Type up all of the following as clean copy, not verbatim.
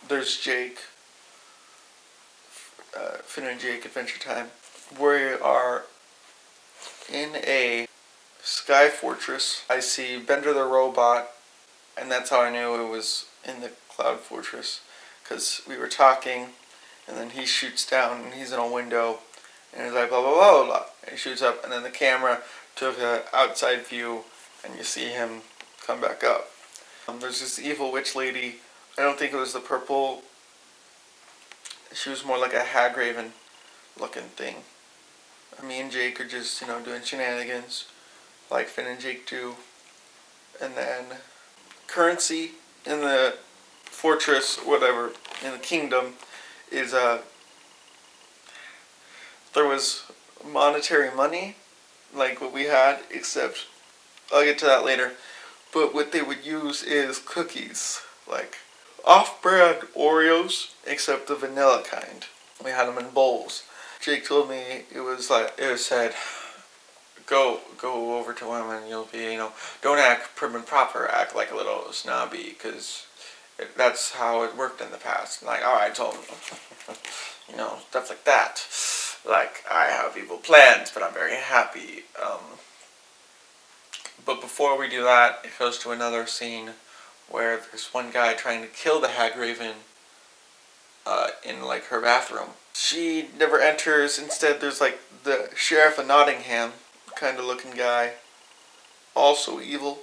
there's Jake, Finn and Jake Adventure Time. We are in a sky fortress. I see Bender the robot, and that's how I knew it was in the cloud fortress, because we were talking, and then he shoots down, and he's in a window, and he's like blah blah blah blah, and he shoots up, and then the camera took an outside view, and you see him come back up. There's this evil witch lady. I don't think it was the purple. She was more like a Hagraven looking thing. Me and Jake are just, doing shenanigans like Finn and Jake do. And then currency in the fortress, whatever, in the kingdom is there was monetary money like what we had, except I'll get to that later. But what they would use is cookies, like off-brand Oreos, except the vanilla kind. We had them in bowls. Jake told me it said, go over to him and you'll be, don't act prim and proper, act like a little snobby, because that's how it worked in the past. Like, I told him, stuff like that. Like, I have evil plans, but I'm very happy. But before we do that, it goes to another scene where there's one guy trying to kill the Hagraven in like her bathroom. She never enters. Instead, there's like the Sheriff of Nottingham kind of looking guy, also evil.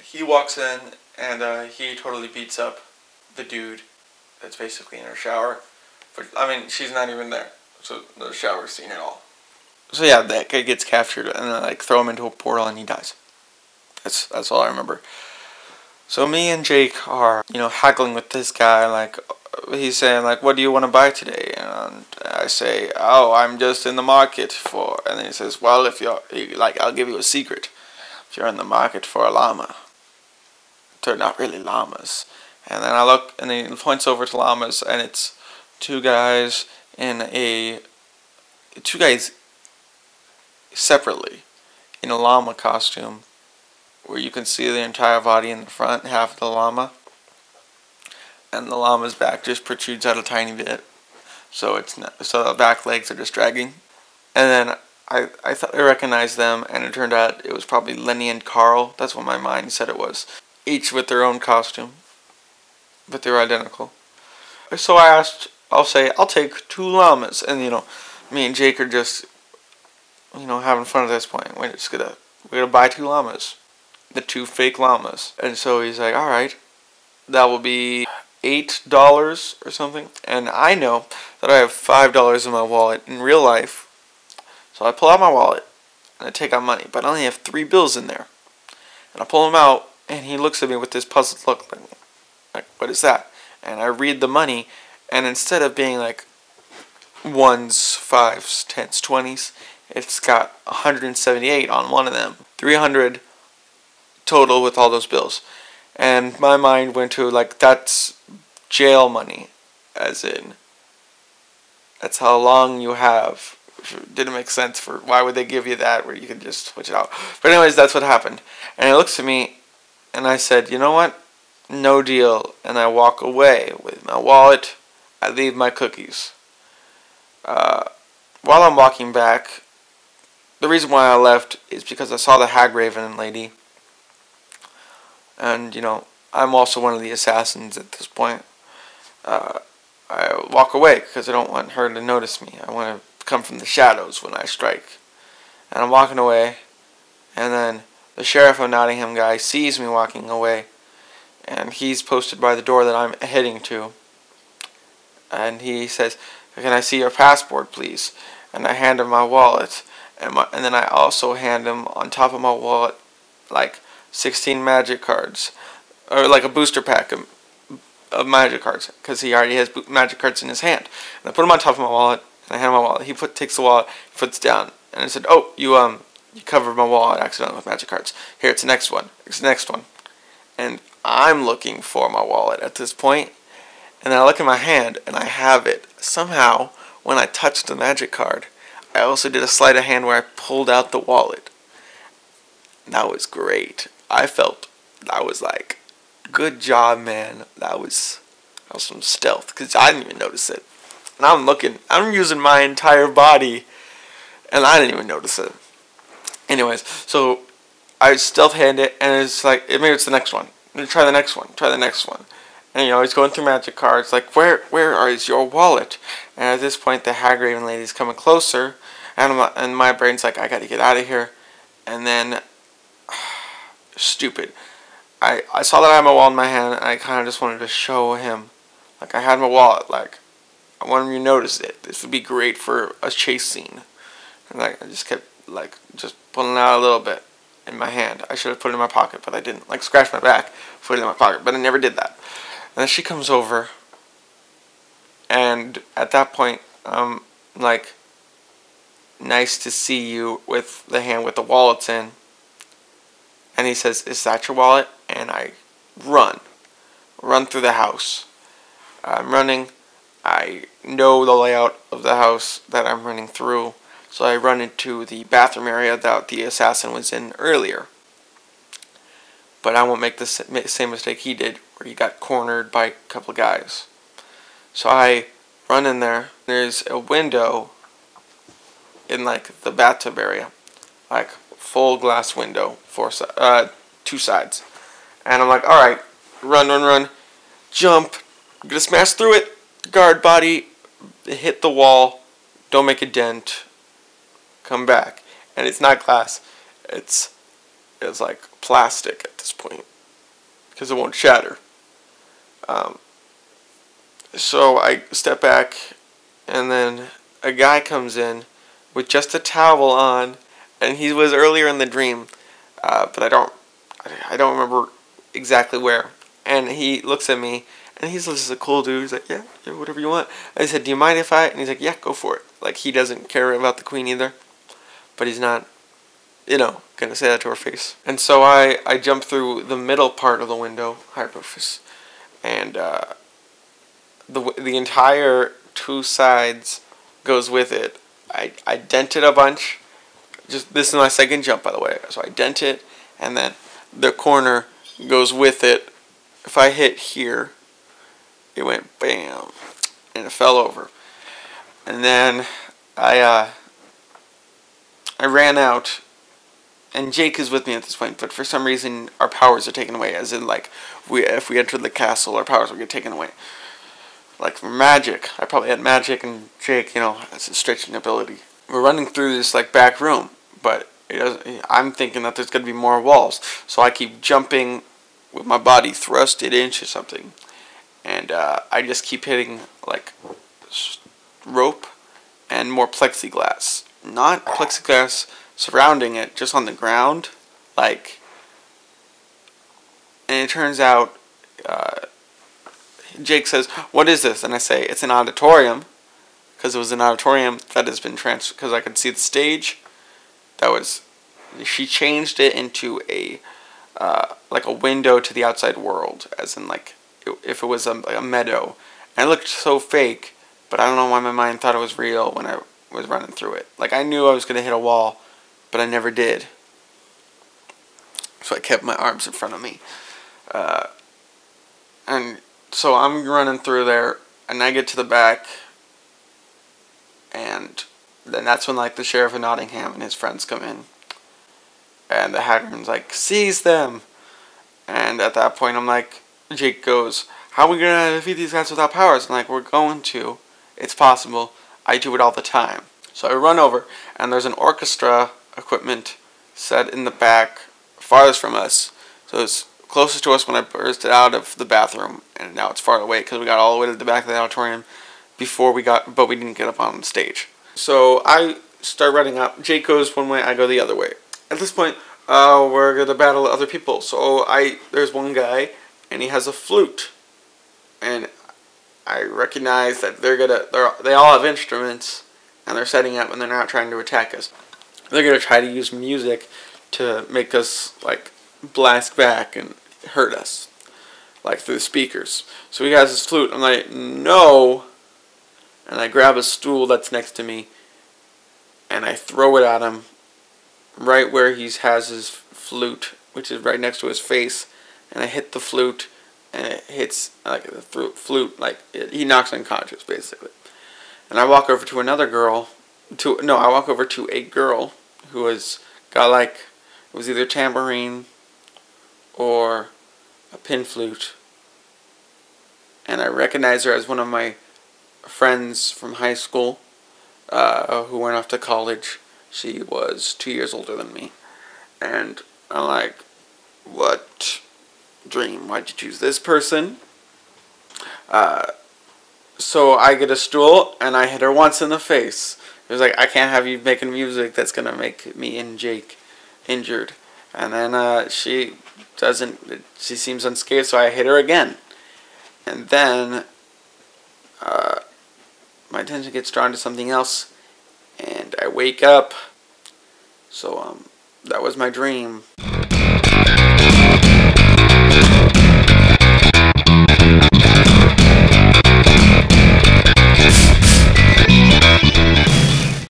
He walks in and he totally beats up the dude that's basically in her shower. But she's not even there, so no shower scene at all. So yeah, that guy gets captured and then like throw him into a portal and he dies. That's all I remember. So me and Jake are, haggling with this guy. Like, he's saying, like, what do you want to buy today? And I say, oh, I'm just in the market for... And then he says, well, if you're, like, I'll give you a secret. If you're in the market for a llama. They're not really llamas. And then I look, and he points over to llamas, and it's two guys separately in a llama costume, where you can see the entire body in the front half of the llama, and the llama's back just protrudes out a tiny bit, so the back legs are just dragging. And then I thought I recognized them, and it turned out it was probably Lenny and Carl. That's what my mind said it was, each with their own costume, but they're identical. So I'll say I'll take 2 llamas, and me and Jake are just having fun at this point. We're gonna buy 2 llamas. The 2 fake llamas. And so he's like, alright, that will be $8 or something. And I know that I have $5 in my wallet in real life. So I pull out my wallet and I take out money. But I only have 3 bills in there. And I pull them out and he looks at me with this puzzled look. Like, what is that? And I read the money, and instead of being like 1s, 5s, 10s, 20s, it's got 178 on one of them. 300 total with all those bills. And my mind went to, like, that's jail money, as in that's how long you have. Didn't make sense for why would they give you that where you could just switch it out. But anyways, that's what happened. And he looks at me and I said, you know what, no deal. And I walk away with my wallet. I leave my cookies. While I'm walking back, the reason why I left is because I saw the Hagraven lady. And, I'm also one of the assassins at this point. I walk away because I don't want her to notice me. I want to come from the shadows when I strike. And I'm walking away, and then the Sheriff of Nottingham guy sees me walking away, and he's posted by the door that I'm heading to. And he says, can I see your passport, please? And I hand him my wallet. And then I also hand him, on top of my wallet, like 16 magic cards, or like a booster pack of magic cards, because he already has magic cards in his hand. And I put them on top of my wallet, and I hand him my wallet. He takes the wallet, puts it down, and I said, oh, you covered my wallet accidentally with magic cards. Here, it's the next one. It's the next one. And I'm looking for my wallet at this point, and then I look at my hand, and I have it. Somehow, when I touched the magic card, I also did a sleight of hand where I pulled out the wallet. That was great. I was like, good job, man. I was That was some stealth, because I didn't even notice it. And I'm using my entire body, and I didn't even notice it. Anyways, so I stealth hand it, and it's like, maybe it's the next one. I'm gonna try the next one, And he's going through magic cards, like, where is your wallet? And at this point, the Hagraven lady's coming closer, and my brain's like, I gotta get out of here. And then, stupid. I saw that I had my wallet in my hand, and I kind of just wanted to show him, like, I had my wallet, like, I wanted him to notice it. This would be great for a chase scene. And like, I just kept, like, just pulling it out a little bit in my hand. I should have put it in my pocket, but I didn't. Like, scratch my back, put it in my pocket, but I never did that. And then she comes over, and at that point, like, nice to see you, with the hand with the wallets in. And he says, is that your wallet? And I run through the house. I'm running. I know the layout of the house that I'm running through. So I run into the bathroom area that the assassin was in earlier. But I won't make the same mistake he did, where he got cornered by a couple of guys. So I run in there. There's a window in, like, the bathtub area. Like, full glass window, two sides. And I'm like, alright, run, jump, I'm gonna smash through it, guard body, hit the wall, don't make a dent, come back. And it's not glass, it's like plastic at this point, because it won't shatter. So I step back, and then a guy comes in with just a towel on, and he was earlier in the dream, but I don't remember exactly where. And he looks at me, and he's just a cool dude. He's like, yeah, whatever you want. I said, do you mind if I? And he's like, yeah, go for it. Like, he doesn't care about the queen either, but he's not, gonna say that to her face. And so I jump through the middle part of the window, Hyperfus, and the entire two sides goes with it. I dent it a bunch. This is my second jump, by the way. So I dent it, and then the corner goes with it. If I hit here, it went bam, and it fell over. And then I ran out, and Jake is with me at this point, but for some reason our powers are taken away, as in, like, if we entered the castle, our powers would get taken away. Like, for magic, I probably had magic, and Jake, has a stretching ability. We're running through this, like, back room, but I'm thinking that there's going to be more walls, so I keep jumping with my body thrusted into something, and I just keep hitting, like, rope and more plexiglass. Not plexiglass surrounding it, just on the ground, like, and it turns out, Jake says, what is this? And I say, it's an auditorium, because it was an auditorium that has been transferred, because I could see the stage. She changed it into like a window to the outside world, as in, like, if it was a meadow. And it looked so fake, but I don't know why my mind thought it was real when I was running through it. Like, I knew I was going to hit a wall, but I never did. So I kept my arms in front of me. And so I'm running through there, and I get to the back, and then that's when, like, the Sheriff of Nottingham and his friends come in. And the Hagraven's like, seize them! And at that point, I'm like, Jake goes, how are we going to defeat these guys without powers? I'm like, we're going to. It's possible. I do it all the time. So I run over, and there's an orchestra equipment set in the back, farthest from us. So it's closest to us when I bursted out of the bathroom, and now it's far away because we got all the way to the back of the auditorium but we didn't get up on stage. So I start running up. Jake goes one way, I go the other way. At this point, we're gonna battle other people. So there's one guy, and he has a flute, and I recognize that they all have instruments, and they're setting up, and they're not trying to attack us. They're gonna try to use music to make us, like, blast back and hurt us, like, through the speakers. So he has his flute. I'm like, no. And I grab a stool that's next to me, and I throw it at him right where he has his flute, which is right next to his face. And I hit the flute, and it hits like the flute, like he knocks unconscious basically. And I walk over to another girl, I walk over to a girl who has got like, it was either tambourine or a pin flute, and I recognize her as one of my friends from high school who went off to college. She was 2 years older than me, and I'm like, what dream? Why'd you choose this person? So I get a stool and I hit her once in the face. It was like, I can't have you making music that's gonna make me and Jake injured. And then she seems unscathed, so I hit her again. And then my attention gets drawn to something else, and I wake up. So that was my dream.